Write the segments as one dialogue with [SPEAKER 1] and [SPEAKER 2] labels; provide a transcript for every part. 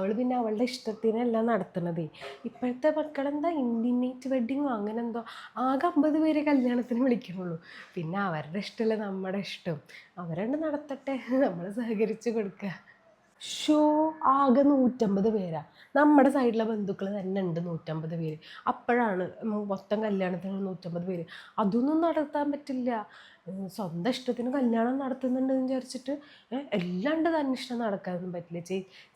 [SPEAKER 1] അവൾ പിന്നെ അവളുടെ ഇഷ്ടത്തിനെല്ലാം നടത്തണതേ. ഇപ്പോഴത്തെ മക്കളെന്താ ഇൻറ്റിമേറ്റ് വെഡ്ഡിങ്ങോ അങ്ങനെ എന്തോ, ആകെ 50 പേരെ കല്യാണത്തിന് വിളിക്കണുള്ളൂ. പിന്നെ അവരുടെ ഇഷ്ടമല്ല നമ്മുടെ ഇഷ്ടം, അവരണ്ട് നടത്തട്ടെ, നമ്മൾ സഹകരിച്ച് കൊടുക്കുക. ഷോ ആകെ 150 പേരാ. നമ്മുടെ സൈഡിലെ ബന്ധുക്കൾ തന്നെ ഉണ്ട് 150 പേര്. അപ്പോഴാണ് മൊത്തം കല്യാണത്തിന് 150 പേര്. അതൊന്നും നടത്താൻ പറ്റില്ല. സ്വന്തം ഇഷ്ടത്തിന് കല്യാണം നടത്തുന്നുണ്ടെന്ന് വിചാരിച്ചിട്ട് എല്ലാണ്ട് തന്നെ ഇഷ്ടം നടക്കാനൊന്നും പറ്റില്ല.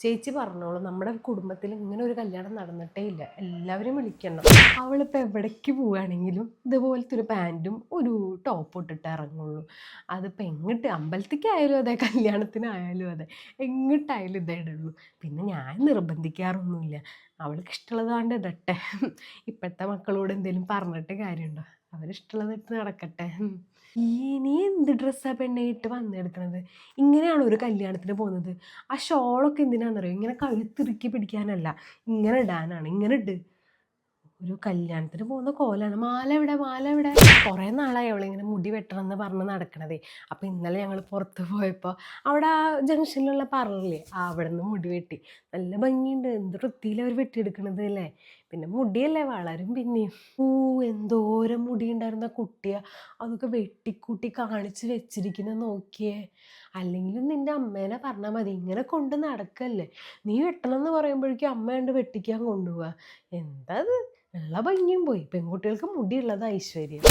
[SPEAKER 1] ചേച്ചി പറഞ്ഞോളൂ, നമ്മുടെ കുടുംബത്തിൽ ഇങ്ങനെ ഒരു കല്യാണം നടന്നിട്ടേ ഇല്ല, എല്ലാവരും വിളിക്കണം. അവളിപ്പോൾ എവിടേക്ക് പോവുകയാണെങ്കിലും ഇതുപോലത്തെ ഒരു പാൻറ്റും ഒരു ടോപ്പ് ഇട്ടിട്ട് ഇറങ്ങുള്ളൂ. അതിപ്പോൾ എങ്ങിട്ട് അമ്പലത്തിക്കായാലും അതെ, കല്യാണത്തിനായാലും അതെ, എങ്ങിട്ടായാലും ഇതേ ഇടുള്ളൂ. പിന്നെ ഞാൻ നിർബന്ധിക്കാറൊന്നുമില്ല, അവൾക്ക് ഇഷ്ടമുള്ളതാണ്ട് ഇടട്ടെ. ഇപ്പോഴത്തെ മക്കളോട് എന്തെങ്കിലും പറഞ്ഞിട്ട് കാര്യമുണ്ടോ? അവരിഷ്ടമുള്ളത് ഇട്ട് നടക്കട്ടെ. നീ എന്ത് ഡ്രസ്സാ പെണ്ണെ ഇട്ട് വന്നെടുക്കണത്? ഇങ്ങനെയാണോ ഒരു കല്യാണത്തിന് പോകുന്നത്? ആ ഷോളൊക്കെ എന്തിനാണെന്നറിയോ? ഇങ്ങനെ കഴുത്തിറുക്കി പിടിക്കാനല്ല, ഇങ്ങനെ ഇടാനാണ്. ഇങ്ങനെ ഇട്. ഒരു കല്യാണത്തിന് പോകുന്ന കോലാണ്. മാല എവിടെ, മാല എവിടെ? കുറേ നാളായി അവളിങ്ങനെ മുടി വെട്ടണം എന്ന് പറഞ്ഞ് നടക്കണതേ. അപ്പോൾ ഇന്നലെ ഞങ്ങൾ പുറത്ത് പോയപ്പോൾ അവിടെ ആ ജംഗ്ഷനിലുള്ള പാർലറില്ലേ, അവിടെ നിന്ന് മുടി വെട്ടി. നല്ല ഭംഗിയുണ്ട്, എന്ത് വൃത്തിയിൽ അവർ വെട്ടിയെടുക്കണത് അല്ലേ. പിന്നെ മുടിയല്ലേ, വളരും പിന്നെയും. എന്തോരം മുടി ഉണ്ടായിരുന്ന കുട്ടിയാ, അതൊക്കെ വെട്ടിക്കൂട്ടി കാണിച്ച് വെച്ചിരിക്കുന്നത് നോക്കിയേ. അല്ലെങ്കിലും നിൻ്റെ അമ്മേനെ പറഞ്ഞാൽ മതി, ഇങ്ങനെ കൊണ്ട് നടക്കല്ലേ. നീ വെട്ടണം എന്ന് പറയുമ്പോഴേക്കും അമ്മ കണ്ട് വെട്ടിക്കാൻ കൊണ്ടുപോവാ. എന്താ അത്, ഉള്ള ഭംഗിയും പോയി. പെൺകുട്ടികൾക്ക് മുടിയുള്ളത് ഐശ്വര്യം.